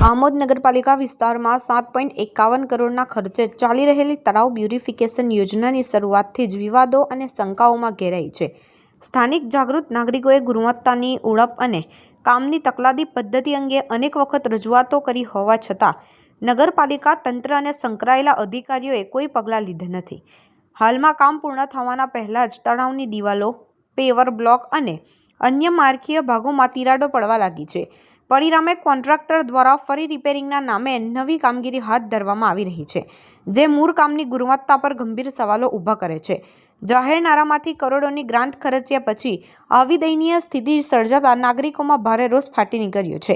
આમોદ નગરપાલિકા વિસ્તારમાં 7.51 કરોડના ખર્ચે ચાલી રહેલી તળાવ બ્યુરિફિકેશન યોજનાની શરૂઆતથી જ વિવાદો અને શંકાઓમાં ઘેરાઈ છે। સ્થાનિક જાગૃત નાગરિકોએ ગુણવત્તાની ઉણપ અને કામની તકલાદી પદ્ધતિ અંગે અનેક વખત રજૂઆતો કરી હોવા છતાં નગરપાલિકા તંત્ર અને સંકળાયેલા અધિકારીઓએ કોઈ પગલાં લીધા નથી। હાલમાં કામ પૂર્ણ થવાના પહેલા જ તળાવની દિવાલો, પેવર બ્લોક અને અન્ય માળખીય ભાગોમાં તિરાડો પડવા લાગી છે। પરિણામે કોન્ટ્રાક્ટર દ્વારા ફરી રિપેરિંગના નામે નવી કામગીરી હાથ ધરવામાં આવી રહી છે, જે મૂળ કામની ગુણવત્તા પર ગંભીર સવાલો ઊભા કરે છે। જાહેર નાણાંમાંથી કરોડોની ગ્રાન્ટ ખર્ચ્યા પછી આવી દયનીય સ્થિતિ સર્જાતા નાગરિકોમાં ભારે રોષ ફાટી નીકળ્યો છે।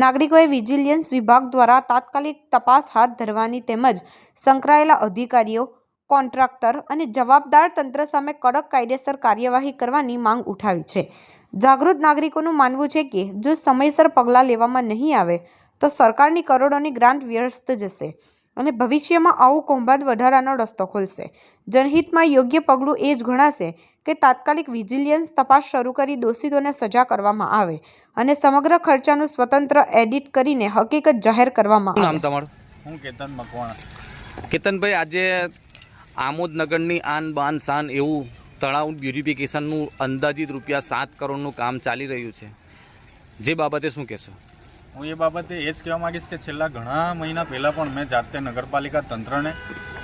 નાગરિકોએ વિજિલન્સ વિભાગ દ્વારા તાત્કાલિક તપાસ હાથ ધરવાની તેમજ સંકળાયેલા અધિકારીઓ, કોન્ટ્રાક્ટર અને જવાબદાર તંત્ર સામે કડક કાયદેસર કાર્યવાહી કરવાની માંગ ઉઠાવી છે। જાગૃત નાગરિકોનું માનવું છે કે જો સમયસર પગલાં લેવામાં નહીં આવે તો સરકારની કરોડોની ગ્રાન્ટ વ્યર્થ જશે અને ભવિષ્યમાં આવું કૌભાંડ વધારાનો રસ્તો ખોલશે। જનહિતમાં યોગ્ય પગલું એ જ ગણાશે કે તાત્કાલિક વિજિલન્સ તપાસ શરૂ કરી દોષિતોને સજા કરવામાં આવે અને સમગ્ર ખર્ચાનું સ્વતંત્ર એડિટ કરીને હકીકત જાહેર કરવામાં આવે। નામ તમારું? હું કેતન મકવાણા। કેતનભાઈ, આજે આમોદ નગરની આન બાન શાન એવું તળાવ બ્યુરિફિકેશનનું અંદાજિત ₹7 કરોડનું કામ ચાલી રહ્યું છે, જે બાબતે શું કહેશો? હું એ બાબતે એ જ કહેવા માગીશ કે છેલ્લા ઘણા મહિના પહેલાં પણ મેં જાતે નગરપાલિકા તંત્રને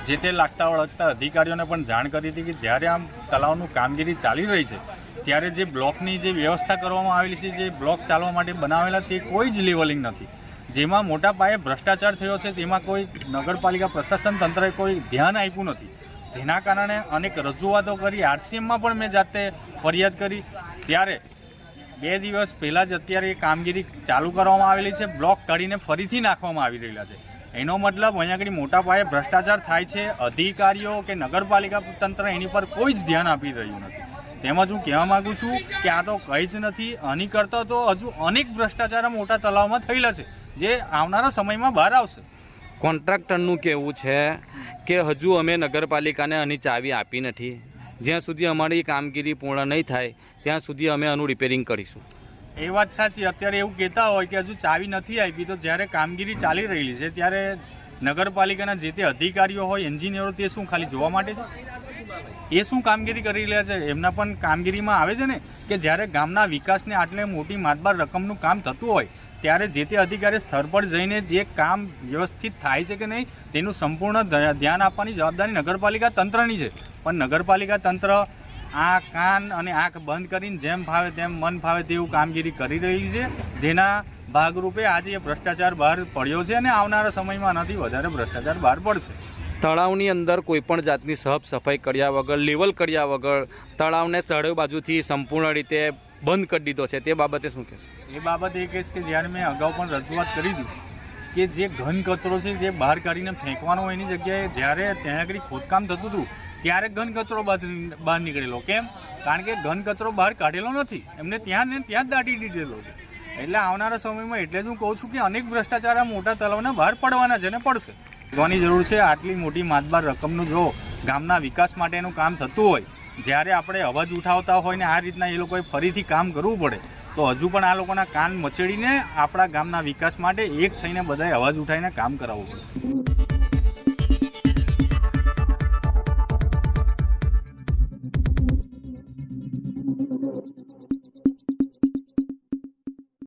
જે તે લાગતા વળગતા અધિકારીઓને પણ જાણ કરી હતી કે જ્યારે આમ તળાવનું કામગીરી ચાલી રહી છે ત્યારે જે બ્લોકની જે વ્યવસ્થા કરવામાં આવેલી છે, જે બ્લોક ચાલવા માટે બનાવેલા તે કોઈ જ લેવલિંગ નથી, જેમાં મોટા પાયે ભ્રષ્ટાચાર થયો છે, તેમાં કોઈ નગરપાલિકા પ્રશાસન તંત્રએ કોઈ ધ્યાન આપ્યું નથી, જેના કારણે અનેક રજૂઆતો કરી। આરસીએમમાં પણ મેં જાતે ફરિયાદ કરી, ત્યારે 2 દિવસ પહેલાં જ અત્યારે એ કામગીરી ચાલુ કરવામાં આવેલી છે, બ્લોક કાઢીને ફરીથી નાખવામાં આવી રહેલા છે। એનો મતલબ અહીંયા આગળ મોટા પાયે ભ્રષ્ટાચાર થાય છે। અધિકારીઓ કે નગરપાલિકા તંત્ર એની પર કોઈ જ ધ્યાન આપી રહ્યું નથી। તેમજ હું કહેવા માગું છું કે આ તો કંઈ જ નથી, આની કરતાં તો હજુ અનેક ભ્રષ્ટાચાર મોટા તળાવમાં થયેલા છે, જે આવનારા સમયમાં બહાર આવશે। કોન્ટ્રાક્ટરનું કહેવું છે કે હજુ અમે નગરપાલિકાને આની ચાવી આપી નથી, જ્યાં સુધી અમારી કામગીરી પૂર્ણ નહીં થાય ત્યાં સુધી અમે આનું રિપેરિંગ કરીશું। એ વાત સાચી, અત્યારે એવું કહેતા હોય કે હજુ ચાવી નથી આપી, તો જ્યારે કામગીરી ચાલી રહેલી છે ત્યારે નગરપાલિકાના જે તે અધિકારીઓ હોય, એન્જિનિયરો, તે શું ખાલી જોવા માટે છે? એ શું કામગીરી કરી રહ્યા છે? એમના પણ કામગીરીમાં આવે છે ને કે જ્યારે ગામના વિકાસને આટલે મોટી માતબાર રકમનું કામ થતું હોય ત્યારે જે તે અધિકારી સ્થળ પર જઈને જે કામ વ્યવસ્થિત થાય છે કે નહીં તેનું સંપૂર્ણ ધ્યાન આપવાની જવાબદારી નગરપાલિકા તંત્રની છે। પણ નગરપાલિકા તંત્ર આ કાન અને આંખ બંધ કરીને જેમ ફાવે તેમ મન ફાવે તેવું કામગીરી કરી રહી છે, જેના ભાગરૂપે આજે એ ભ્રષ્ટાચાર બહાર પડ્યો છે અને આવનારા સમયમાં આનાથી વધારે ભ્રષ્ટાચાર બહાર પડશે। તળાવની અંદર કોઈપણ જાતની સાફ સફાઈ કર્યા વગર, લેવલ કર્યા વગર તળાવને ચારે બાજુથી સંપૂર્ણ રીતે બંધ કરી દીધો છે, તે બાબતે શું કહેશો? એ બાબતે એ કહીશ કે જ્યારે મેં અગાઉ પણ રજૂઆત કરી હતી કે જે ઘન કચરો છે જે બહાર કાઢીને ફેંકવાનો હોય એની જગ્યાએ જ્યારે ત્યાં આગળ ખોદકામ થતું હતું ત્યારે ઘન કચરો બહાર નીકળેલો। કેમ? કારણ કે ઘન કચરો બહાર કાઢેલો નથી, એમને ત્યાં ને ત્યાં જ દાટી દીધેલો છે। એટલે આવનારા સમયમાં એટલે જ હું કહું છું કે અનેક ભ્રષ્ટાચાર આ મોટા તળાવના બહાર પડવાના છે ને પડશે। જોવાની જરૂર છે। આટલી મોટી માતબાર રકમનું જો ગામના વિકાસ માટેનું કામ થતું હોય, જ્યારે આપણે અવાજ ઉઠાવતા હોય ને આ રીતના એ લોકોએ ફરીથી કામ કરવું પડે, તો હજુ પણ આ લોકોના કાન મચેડીને આપણા ગામના વિકાસ માટે એક થઈને બધાએ અવાજ ઉઠાવીને કામ કરાવવું પડશે।